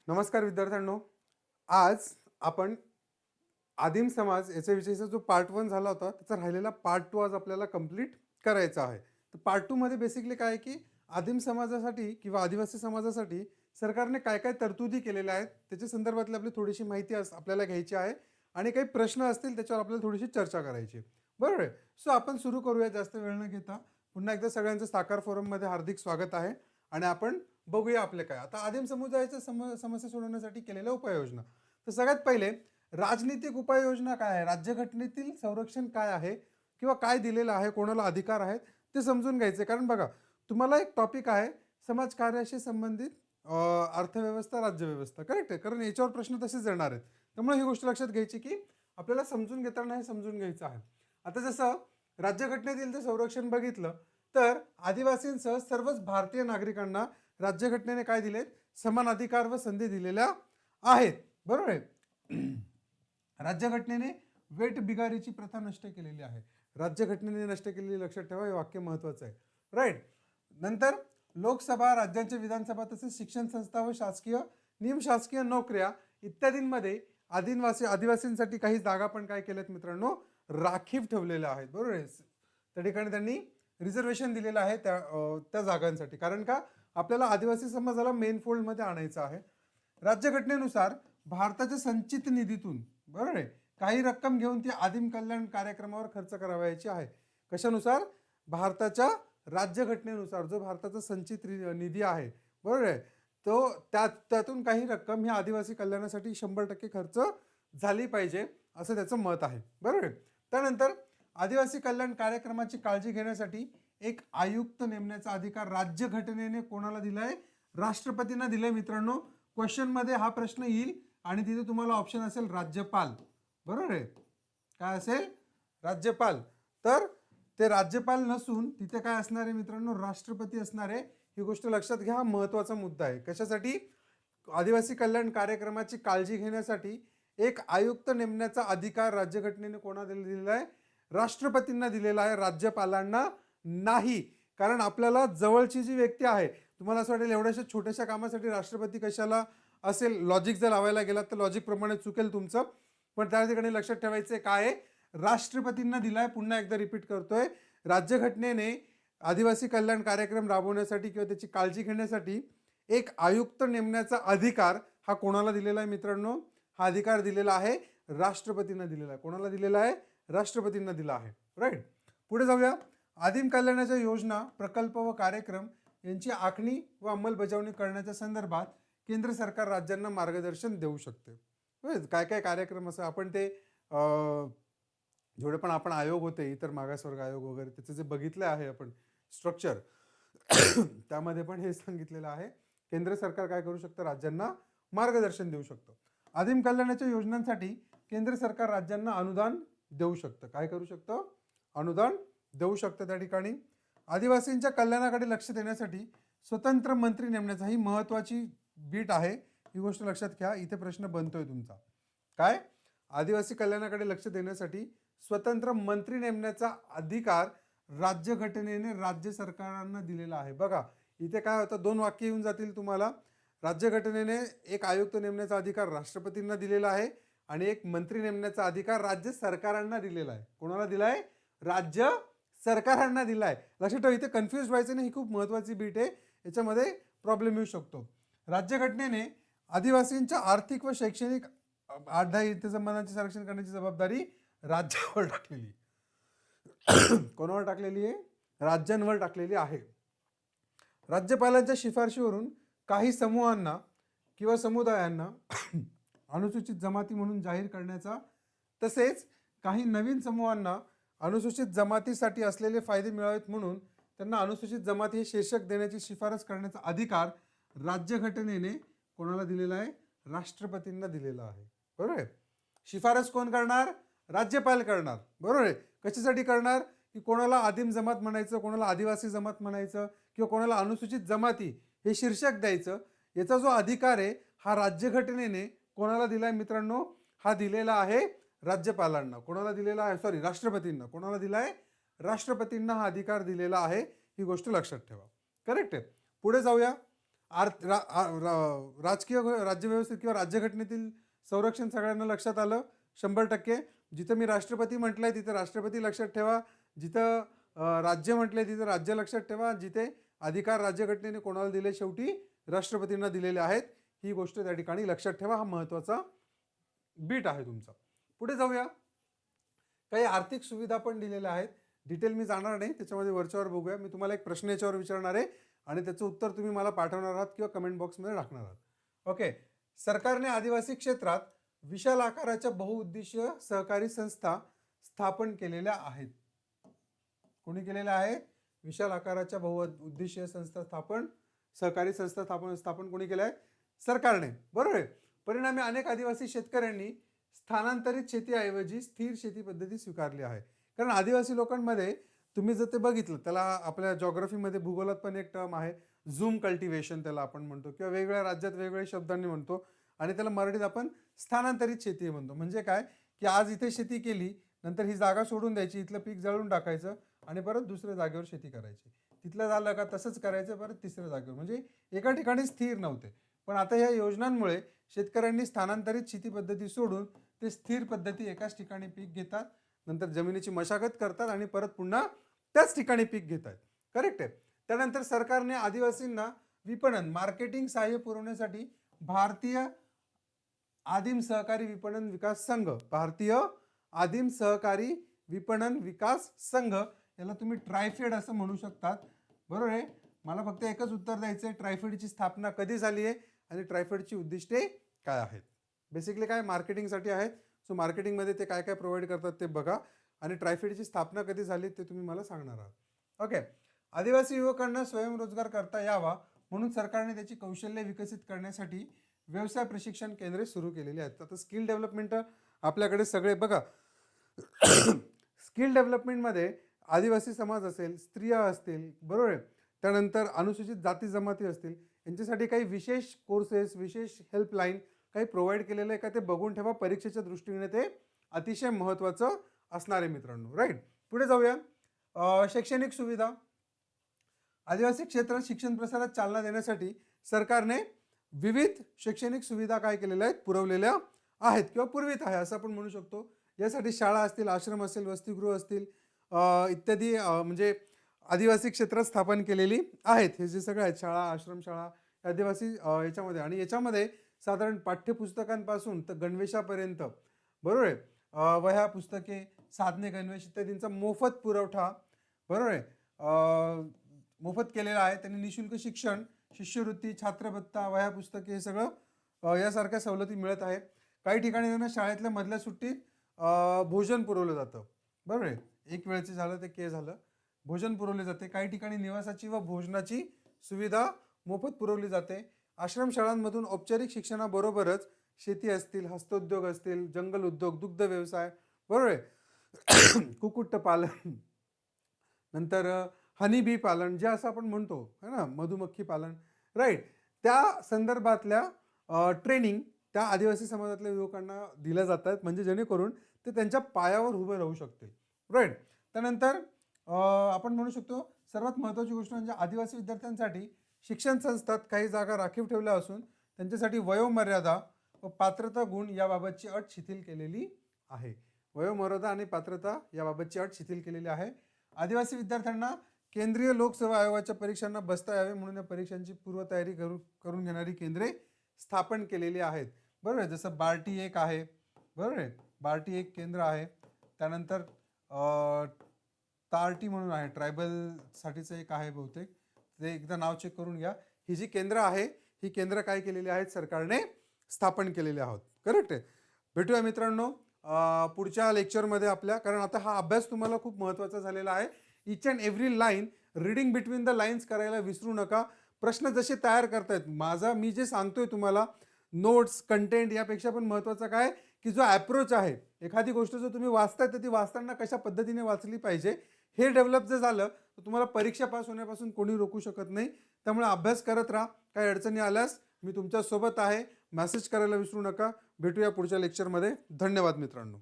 नमस्कार विद्यार्थ्यांनो. आज आपण आदिम समाज याच्याविषयीचा जो पार्ट 1 झाला होता त्याचा राहिलेला पार्ट 2 आज आपल्याला कंप्लीट करायचा आहे. तर पार्ट 2 मध्ये बेसिकली काय आहे की आदिम समाजासाठी किंवा आदिवासी समाजासाठी सरकारने काय काय तरतुदी केलेल्या आहेत त्याच्या संदर्भातली आपली थोडीशी माहिती आपल्याला घ्यायची आहे आणि काही प्रश्न असतील त्याच्यावर आपल्याला थोडीशी चर्चा करायची आहे. बरोबर आहे. सो आपण सुरू करूया जास्त वेळ न घेता. पुन्हा एकदा सगळ्यांचं साकार फोरममध्ये हार्दिक स्वागत आहे आणि आपण बघूया आपले काय आता आदिम समुदायाच्या समस्या सोडवण्यासाठी केलेल्या उपाययोजना. तर सगळ्यात पहिले राजनीतिक उपाययोजना काय आहे, राज्यघटनेतील संरक्षण काय आहे किंवा काय दिलेलं आहे, कोणाला अधिकार आहेत ते समजून घ्यायचे. कारण बघा तुम्हाला एक टॉपिक आहे समाजकार्याशी संबंधित अर्थव्यवस्था राज्यव्यवस्था, करेक्ट आहे, कारण याच्यावर प्रश्न तसेच येणार आहेत. त्यामुळे ही गोष्ट लक्षात घ्यायची की आपल्याला समजून घेताना हे समजून घ्यायचं आहे. आता जसं राज्यघटनेतील ते संरक्षण बघितलं तर आदिवासींसह सर्वच भारतीय नागरिकांना राज्यघटनेने काय दिलेत, समान अधिकार व संधी दिलेल्या आहेत. बरोबर आहे. राज्यघटनेने वेट बिगारीची प्रथा नष्ट केलेली आहे. राज्यघटनेने नष्ट केलेली, लक्षात ठेवा, हे वाक्य महत्वाचं आहे. राईट. नंतर लोकसभा, राज्यांच्या विधानसभा तसेच शिक्षण संस्था व शासकीय निमशासकीय नोकऱ्या इत्यादींमध्ये आदिवासींसाठी काही जागा पण काय केल्यात मित्रांनो, राखीव ठेवलेल्या आहेत. बरोबर आहे. त्या ठिकाणी त्यांनी रिझर्वेशन दिलेलं आहे त्या जागांसाठी. कारण का, आपल्याला आदिवासी समाजाला मेन फोल्डमध्ये आणायचं आहे. राज्यघटनेनुसार भारताच्या संचित निधीतून, बरोबर आहे, काही रक्कम घेऊन ती आदिम कल्याण कार्यक्रमावर खर्च करावयाची आहे. कशानुसार? भारताच्या राज्यघटनेनुसार जो भारताचा संचित निधी आहे, बरोबर आहे, तो त्यातून काही रक्कम ही आदिवासी कल्याणासाठी 100% खर्च झाली पाहिजे असं त्याचं मत आहे. बरोबर आहे. त्यानंतर आदिवासी कल्याण कार्यक्रमाची काळजी घेण्यासाठी एक आयुक्त नेमण्याचा अधिकार राज्यघटनेने कोणाला दिलाय? राष्ट्रपतींना दिलाय. मित्रांनो, क्वेश्चन मध्ये हा प्रश्न येईल आणि तिथे तुम्हाला ऑप्शन असेल राज्यपाल. बरोबर आहे. काय असेल? राज्यपाल. तर ते राज्यपाल नसून तिथे काय असणार आहे मित्रांनो? राष्ट्रपती असणार आहे. ही गोष्ट लक्षात घ्या, महत्वाचा मुद्दा आहे. कशासाठी? आदिवासी कल्याण कार्यक्रमाची काळजी घेण्यासाठी एक आयुक्त नेमण्याचा अधिकार राज्यघटनेने कोणाला दिलेला आहे? राष्ट्रपतींना दिलेला आहे, राज्यपालांना नाही. कारण आपल्याला जवळची जी व्यक्ती आहे, तुम्हाला असं वाटेल एवढ्याशा छोट्याशा कामासाठी राष्ट्रपती कशाला असेल, लॉजिक जर लावायला गेलात तर लॉजिक प्रमाणे चुकेल तुमचं. पण त्या ठिकाणी लक्षात ठेवायचं काय, राष्ट्रपतींना दिलाय. पुन्हा एकदा रिपीट करतोय, राज्यघटनेने आदिवासी कल्याण कार्यक्रम राबवण्यासाठी किंवा त्याची काळजी घेण्यासाठी एक आयुक्त नेमण्याचा अधिकार हा कोणाला दिलेला आहे मित्रांनो? हा अधिकार दिलेला आहे राष्ट्रपतींना दिलेला आहे. कोणाला दिलेला आहे? राष्ट्रपतींना दिला आहे. राईट. पुढे जाऊया. आदिम कल्याणाच्या योजना, प्रकल्प व कार्यक्रम यांची आखणी व अंमलबजावणी करण्याच्या संदर्भात केंद्र सरकार राज्यांना मार्गदर्शन देऊ शकते. काय काय कार्यक्रम असं आपण ते जेवढे पण आपण आयोग होते, इतर मागासवर्ग आयोग वगैरे, त्याचे जे बघितले आहे आपण स्ट्रक्चर, त्यामध्ये पण हे सांगितलेलं आहे केंद्र सरकार काय करू शकतं, राज्यांना मार्गदर्शन देऊ शकतं. आदिम कल्याणाच्या योजनांसाठी केंद्र सरकार राज्यांना अनुदान देऊ शकतं. काय करू शकतं? अनुदान देऊ शकतं. त्या ठिकाणी आदिवासींच्या कल्याणाकडे लक्ष देण्यासाठी स्वतंत्र मंत्री नेमण्याचा ही महत्वाची बीट आहे. ही गोष्ट लक्षात घ्या. इथे प्रश्न बनतोय तुमचा. काय? आदिवासी कल्याणाकडे लक्ष देण्यासाठी स्वतंत्र मंत्री नेमण्याचा अधिकार राज्यघटनेने राज्य सरकारांना दिलेला आहे. बघा इथे काय होतं, दोन वाक्य येऊन जातील तुम्हाला. राज्यघटनेने एक आयुक्त नेमण्याचा अधिकार राष्ट्रपतींना दिलेला आहे आणि एक मंत्री नेमण्याचा अधिकार राज्य सरकारांना दिलेला आहे. कोणाला दिलाय? राज्य सरकारांना दिलाय. लक्षात ठेवा, इथे कन्फ्युज व्हायचं नाही. ही खूप महत्वाची बीट आहे, याच्यामध्ये प्रॉब्लेम येऊ शकतो. राज्यघटनेने आदिवासींच्या आर्थिक व शैक्षणिक हित संबंधांचे संरक्षण करण्याची जबाबदारी राज्यावर टाकलेली. कोणावर टाकलेली आहे? राज्यांवर टाकलेली आहे. राज्यपालांच्या शिफारशीवरून काही समूहांना किंवा समुदायांना अनुसूचित जमाती म्हणून जाहीर करण्याचा, तसेच काही नवीन समूहांना अनुसूचित जमातीसाठी असलेले फायदे मिळावेत म्हणून त्यांना अनुसूचित जमाती हे शीर्षक देण्याची शिफारस करण्याचा अधिकार राज्यघटनेने कोणाला दिलेला आहे? राष्ट्रपतींना दिलेला आहे. बरोबर आहे. शिफारस कोण करणार? राज्यपाल करणार. बरोबर आहे. कशासाठी करणार? की कोणाला आदिम जमात म्हणायचं, कोणाला आदिवासी जमात म्हणायचं किंवा कोणाला अनुसूचित जमाती हे शीर्षक द्यायचं, याचा जो अधिकार आहे हा राज्यघटनेने कोणाला दिलाय मित्रांनो? हा दिलेला आहे राज्यपालांना. कोणाला दिलेला आहे? सॉरी, राष्ट्रपतींना. कोणाला दिलाय? राष्ट्रपतींना हा अधिकार दिलेला आहे. ही गोष्ट लक्षात ठेवा. करेक्ट आहे. पुढे जाऊया. राजकीय राज्यव्यवस्थेत किंवा राज्यघटनेतील संरक्षण सगळ्यांना लक्षात आलं 100%. जिथं मी राष्ट्रपती म्हटलंय तिथं राष्ट्रपती लक्षात ठेवा, जिथं राज्य म्हटलंय तिथं राज्य लक्षात ठेवा, जिथे अधिकार राज्यघटनेने कोणाला दिले, शेवटी राष्ट्रपतींना दिलेले आहेत. ही गोष्ट त्या ठिकाणी लक्षात ठेवा. हा महत्त्वाचा बीट आहे तुमचा. पुढे जाऊया. काही आर्थिक सुविधा पण दिलेल्या आहेत. डिटेल मी जाणार नाही, त्याच्यामध्ये वरच्यावर बघूया. मी तुम्हाला एक प्रश्न याच्यावर विचारणार आहे आणि त्याचं उत्तर तुम्ही मला पाठवणार आहात किंवा कमेंट बॉक्समध्ये टाकणार आहात. ओके. सरकारने आदिवासी क्षेत्रात विशाल आकाराच्या बहुउद्देशीय सहकारी संस्था स्थापन केलेल्या आहेत. कोणी केलेल्या आहेत? विशाल आकाराच्या बहुउद्देशीय संस्था सहकारी संस्था स्थापन कोणी केल्या आहेत? सरकारने. बरोबर आहे. परिणामी अनेक आदिवासी शेतकऱ्यांनी स्थानांतरित शेतीऐवजी स्थिर शेती पद्धती स्वीकारली आहे. कारण आदिवासी लोकांमध्ये तुम्ही जर ते बघितलं, त्याला आपल्या जॉग्राफीमध्ये भूगोलात पण एक टर्म आहे, झूम कल्टिवेशन त्याला आपण म्हणतो, किंवा वेगवेगळ्या राज्यात वेगवेगळ्या शब्दांनी म्हणतो, आणि त्याला मराठीत आपण स्थानांतरित शेती म्हणतो. म्हणजे काय की आज इथे शेती केली, नंतर ही जागा सोडून द्यायची, इथलं पीक जळून टाकायचं आणि परत दुसऱ्या जागेवर शेती करायची. तिथलं झालं का तसंच करायचं, परत तिसऱ्या जागेवर. म्हणजे एका ठिकाणी स्थिर नव्हते. पण आता ह्या योजनांमुळे शेतकऱ्यांनी स्थानांतरित शेती पद्धती सोडून ते स्थिर पद्धती एकाच ठिकाणी पीक घेतात, नंतर जमिनीची मशागत करतात आणि परत पुन्हा त्याच ठिकाणी पीक घेतात. करेक्ट आहे. त्यानंतर सरकारने आदिवासींना विपणन मार्केटिंग सहाय्य पुरवण्यासाठी भारतीय आदिम सहकारी विपणन विकास संघ, भारतीय आदिम सहकारी विपणन विकास संघ, याला तुम्ही ट्रायफेड असं म्हणू शकतात. बरोबर आहे. मला फक्त एकच उत्तर द्यायचं आहे, ट्रायफेडची स्थापना कधी झाली आहे आणि ट्रायफेडची उद्दिष्टे काय आहेत. बेसिकली काय मार्केटिंगसाठी आहेत. सो मार्केटिंगमध्ये ते काय काय प्रोव्हाइड करतात ते बघा, आणि ट्रायफेडची स्थापना कधी झाली ते तुम्ही मला सांगणार आहात. ओके. आदिवासी युवकांना स्वयंरोजगार करता यावा म्हणून सरकारने त्याची कौशल्य विकसित करण्यासाठी व्यवसाय प्रशिक्षण केंद्रे सुरू केलेली आहेत. आता स्किल डेव्हलपमेंट आपल्याकडे सगळे बघा, स्किल डेव्हलपमेंटमध्ये आदिवासी समाज असेल, स्त्रिया असतील, बरोबर आहे, त्यानंतर अनुसूचित जाती जमाती असतील, यांच्यासाठी काही विशेष कोर्सेस, विशेष हेल्पलाईन काही प्रोव्हाइड केलेलं आहे का ते बघून ठेवा. परीक्षेच्या दृष्टीने ते अतिशय महत्त्वाचं असणार आहे मित्रांनो. राईट. पुढे जाऊया. शैक्षणिक सुविधा. आदिवासी क्षेत्रात शिक्षण प्रसारात चालना देण्यासाठी सरकारने विविध शैक्षणिक सुविधा काय केलेल्या आहेत? पुरवलेल्या आहेत किंवा पुरवित आहे असं आपण म्हणू शकतो. यासाठी शाळा असतील, आश्रम असेल, वसतिगृह असतील, इत्यादी म्हणजे आदिवासी क्षेत्रात स्थापन केलेली आहेत. हे जे सगळे आहेत, शाळा, आश्रमशाळा, आदिवासी याच्यामध्ये, आणि याच्यामध्ये साधारण पाठ्यपुस्तकांपासून तर गणवेशापर्यंत, बरोबर आहे, वह्या, पुस्तके, साधने, गणवेश इत्यादींचा मोफत पुरवठा, बरोबर आहे, मोफत केलेला आहे. त्यांनी निशुल्क शिक्षण, शिष्यवृत्ती, छात्रभत्ता, वह्या, पुस्तके हे सगळं यासारख्या सवलती मिळत आहेत. काही ठिकाणी त्यांना शाळेतल्या मधल्या सुट्टीत भोजन पुरवलं जातं. बरोबर आहे. एक वेळचे झालं ते के झालं, भोजन पुरवले जाते. काही ठिकाणी निवासाची व भोजनाची सुविधा मोफत पुरवली जाते. आश्रमशाळांमधून औपचारिक शिक्षणाबरोबरच शेती असतील, हस्तोद्योग असतील, जंगल उद्योग, दुग्ध व्यवसाय, बरोबर आहे, कुक्कुटपालन, नंतर हनी बी पालन जे असं आपण म्हणतो है ना, मधुमक्खी पालन, राईट, त्या संदर्भातल्या ट्रेनिंग त्या आदिवासी समाजातल्या युवकांना दिल्या जातात, म्हणजे जेणेकरून ते त्यांच्या पायावर उभे राहू शकतील. राईट. त्यानंतर आपण म्हणू शकतो सर्वात महत्त्वाची गोष्ट म्हणजे आदिवासी विद्यार्थ्यांसाठी शिक्षण संस्थात काही जागा राखीव ठेवल्या असून त्यांच्यासाठी वयोमर्यादा व पात्रता गुण याबाबतची अट शिथिल केलेली आहे. वयोमर्यादा आणि पात्रता याबाबतची अट शिथिल केलेली आहे. आदिवासी विद्यार्थ्यांना केंद्रीय लोकसेवा आयोगाच्या परीक्षांना बसता यावे म्हणून या परीक्षांची पूर्वतयारी करून घेणारी केंद्रे स्थापन केलेली आहेत. बरोबर आहे. जसं बार्टी एक आहे, बरोबर आहे, बार्टी एक केंद्र आहे. त्यानंतर तार्टी म्हणून आहे, ट्रायबलसाठीचं एक आहे बहुतेक, ते एकदा नाव चेक करून घ्या. ही जी केंद्र आहे ही केंद्र काय केलेली आहेत? सरकारने स्थापन केलेली आहोत. करेक्ट आहे. भेटूया मित्रांनो पुढच्या लेक्चरमध्ये आपल्या, कारण आता हा अभ्यास तुम्हाला खूप महत्त्वाचा झालेला आहे. Each and every line reading between the lines करायला विसरू नका. प्रश्न जसे तयार करतायत, मी जे सांगतोय तुम्हाला नोट्स, कंटेंट यापेक्षा पण महत्त्वाचं काय की जो ॲप्रोच आहे, एखादी गोष्ट जर तुम्ही वाचताय तर ती वाचताना कशा पद्धतीने वाचली पाहिजे हे डेव्हलप जर झालं तर तुम्हाला परीक्षा पास होण्यापासून कोणी रोखू शकत नाही. त्यामुळे अभ्यास करत राहा. काही अडचणी आल्यास मी तुमच्या सोबत आहे, मेसेज करायला विसरू नका. भेटूया पुढच्या लेक्चरमध्ये. धन्यवाद मित्रांनो.